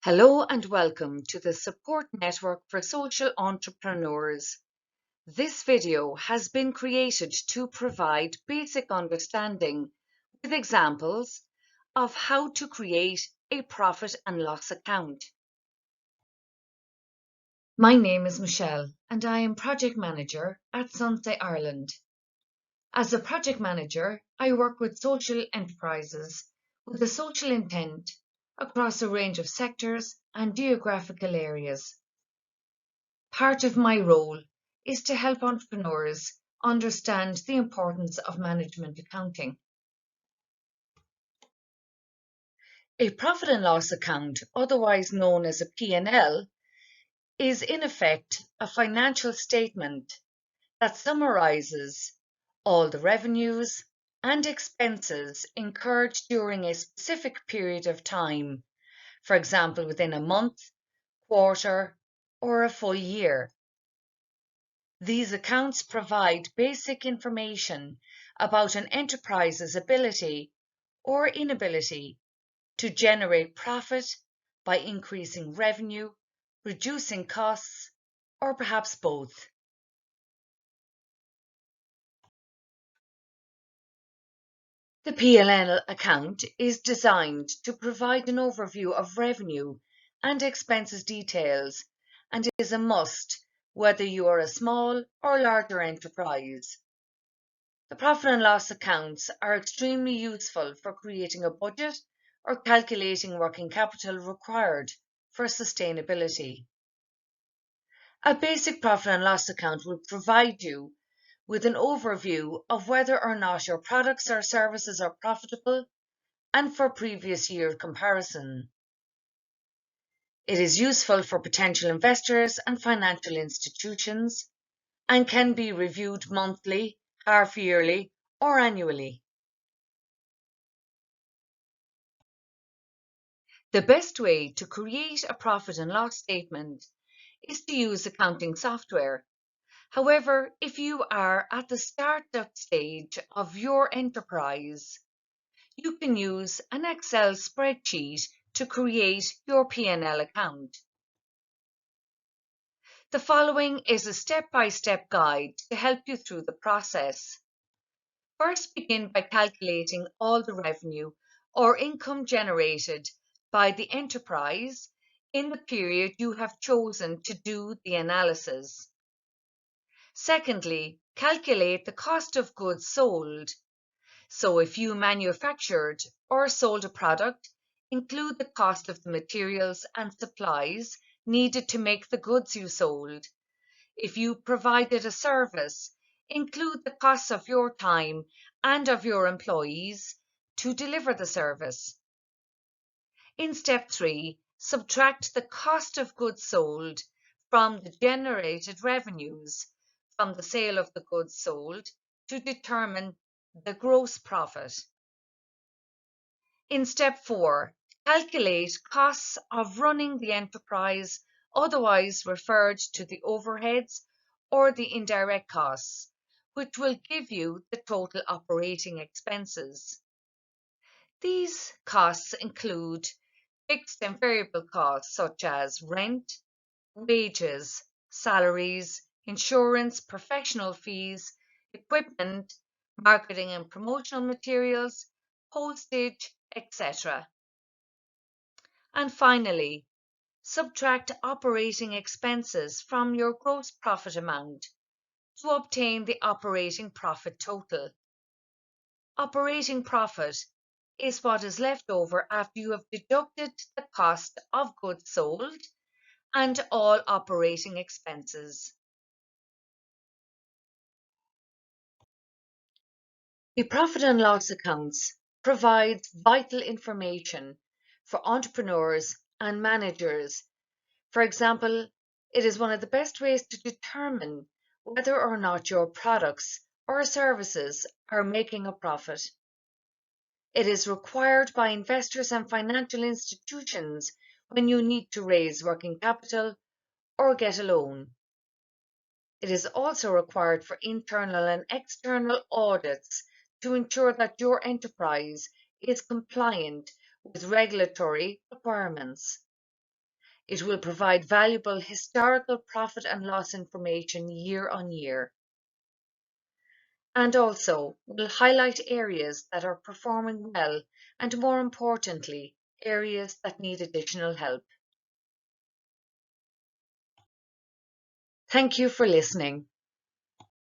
Hello and welcome to the Support Network for Social Entrepreneurs. This video has been created to provide basic understanding with examples of how to create a profit and loss account. My name is Michelle and I am Project Manager at SuNSE Ireland. As a Project Manager, I work with social enterprises with a social intent across a range of sectors and geographical areas. Part of my role is to help entrepreneurs understand the importance of management accounting. A profit and loss account, otherwise known as a P&L, is in effect a financial statement that summarizes all the revenues and expenses incurred during a specific period of time, for example, within a month, quarter, or a full year. These accounts provide basic information about an enterprise's ability or inability to generate profit by increasing revenue, reducing costs, or perhaps both. The P&L account is designed to provide an overview of revenue and expenses details and is a must whether you are a small or larger enterprise. The profit and loss accounts are extremely useful for creating a budget or calculating working capital required for sustainability. A basic profit and loss account will provide you with an overview of whether or not your products or services are profitable and for previous year comparison. It is useful for potential investors and financial institutions and can be reviewed monthly, half-yearly, or annually. The best way to create a profit and loss statement is to use accounting software. However, if you are at the startup stage of your enterprise, you can use an Excel spreadsheet to create your P&L account. The following is a step-by-step guide to help you through the process. First, begin by calculating all the revenue or income generated by the enterprise in the period you have chosen to do the analysis. Secondly, calculate the cost of goods sold. So if you manufactured or sold a product, include the cost of the materials and supplies needed to make the goods you sold. If you provided a service, include the costs of your time and of your employees to deliver the service. In step 3, subtract the cost of goods sold from the generated revenues from the sale of the goods sold to determine the gross profit. In step 4, calculate costs of running the enterprise, otherwise referred to the overheads or the indirect costs, which will give you the total operating expenses. These costs include fixed and variable costs such as rent, wages, salaries, insurance, professional fees, equipment, marketing and promotional materials, postage, etc. And finally, subtract operating expenses from your gross profit amount to obtain the operating profit total. Operating profit is what is left over after you have deducted the cost of goods sold and all operating expenses. The profit and loss accounts provides vital information for entrepreneurs and managers. For example, it is one of the best ways to determine whether or not your products or services are making a profit. It is required by investors and financial institutions when you need to raise working capital or get a loan. It is also required for internal and external audits to ensure that your enterprise is compliant with regulatory requirements. It will provide valuable historical profit and loss information year on year, and also will highlight areas that are performing well and, more importantly, areas that need additional help. Thank you for listening.